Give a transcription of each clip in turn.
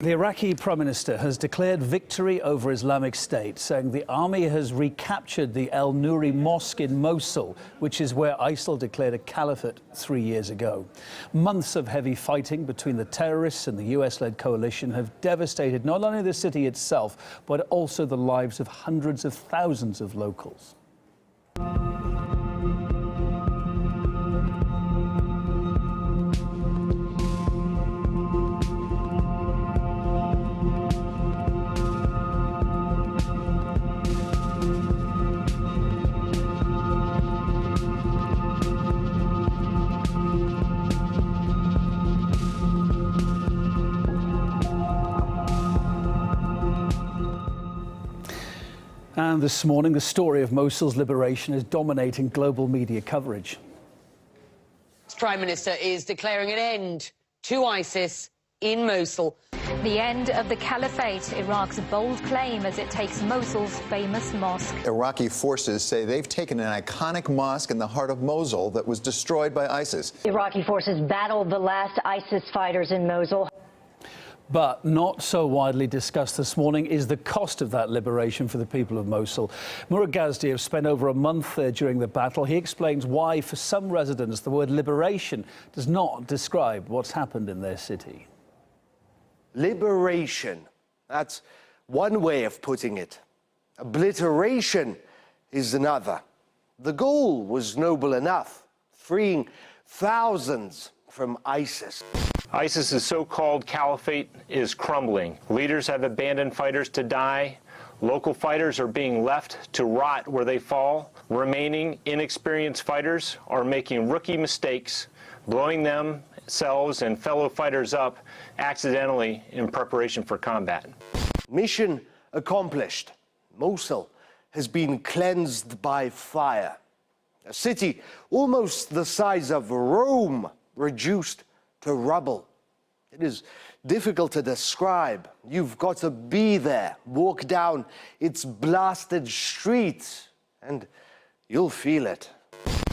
The Iraqi Prime Minister has declared victory over Islamic State, saying the army has recaptured the al-Nuri mosque in Mosul, which is where ISIL declared a caliphate 3 years ago. Months of heavy fighting between the terrorists and the US-led coalition have devastated not only the city itself, but also the lives of hundreds of thousands of locals. And this morning, the story of Mosul's liberation is dominating global media coverage. The Prime Minister is declaring an end to ISIS in Mosul. The end of the caliphate, Iraq's bold claim as it takes Mosul's famous mosque. Iraqi forces say they've taken an iconic mosque in the heart of Mosul that was destroyed by ISIS. Iraqi forces battled the last ISIS fighters in Mosul. But not so widely discussed this morning is the cost of that liberation for the people of Mosul. Murad Gazdiev spent over a month there during the battle. He explains why, for some residents, the word liberation does not describe what's happened in their city. Liberation, that's one way of putting it. Obliteration is another. The goal was noble enough, freeing thousands from ISIS. ISIS's so-called caliphate is crumbling. Leaders have abandoned fighters to die. Local fighters are being left to rot where they fall. Remaining inexperienced fighters are making rookie mistakes, blowing themselves and fellow fighters up accidentally in preparation for combat. Mission accomplished. Mosul has been cleansed by fire. A city almost the size of Rome reduced to rubble. It is difficult to describe. You've got to be there, walk down its blasted streets, and you'll feel it.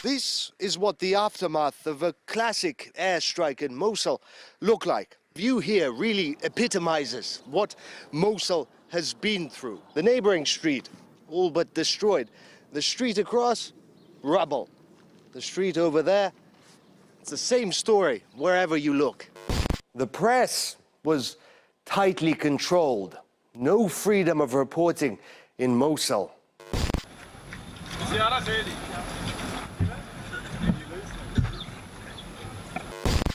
This is what the aftermath of a classic airstrike in Mosul looked like. View here really epitomizes what Mosul has been through. The neighboring street, all but destroyed. The street across, rubble. The street over there, it's the same story wherever you look. The press was tightly controlled. No freedom of reporting in Mosul.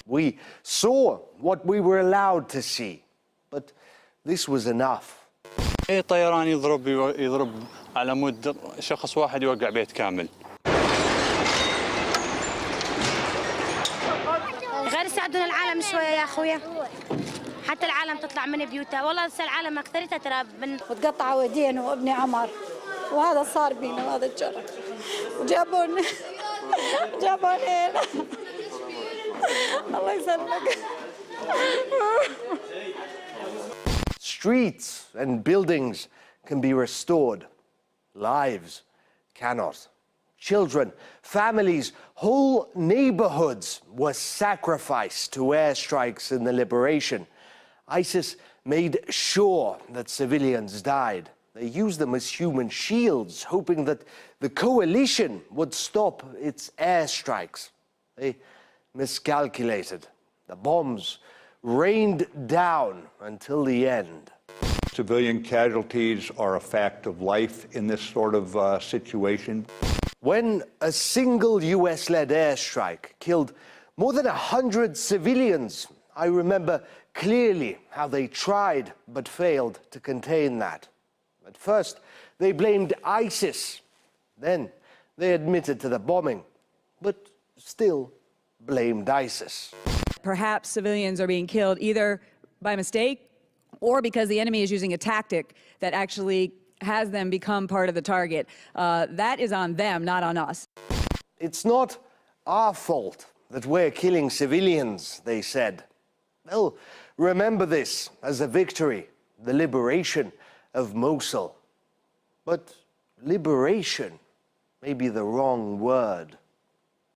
We saw what we were allowed to see, but this was enough. طيران يضرب على مود شخص واحد يوقع بيت كامل. غير يساعدون العالم شويه يا اخويا، حتى العالم تطلع من بيوتها، والله هسه العالم اكثرتها ترى وتقطعوا ايدين وابني عمر، وهذا صار بينا وهذا الجرح، وجابوني هنا. الله يسلمك. Streets and buildings can be restored. Lives cannot. Children, families, whole neighborhoods were sacrificed to airstrikes in the liberation. ISIS made sure that civilians died. They used them as human shields, hoping that the coalition would stop its airstrikes. They miscalculated. The bombs rained down until the end. Civilian casualties are a fact of life in this sort of situation. When a single US-led airstrike killed more than 100 civilians, I remember clearly how they tried but failed to contain that. At first, they blamed ISIS. Then they admitted to the bombing, but still blamed ISIS. Perhaps civilians are being killed either by mistake or because the enemy is using a tactic that actually has them become part of the target. That is on them, not on us. It's not our fault that we're killing civilians, they said. They'll remember this as a victory, the liberation of Mosul. But liberation may be the wrong word.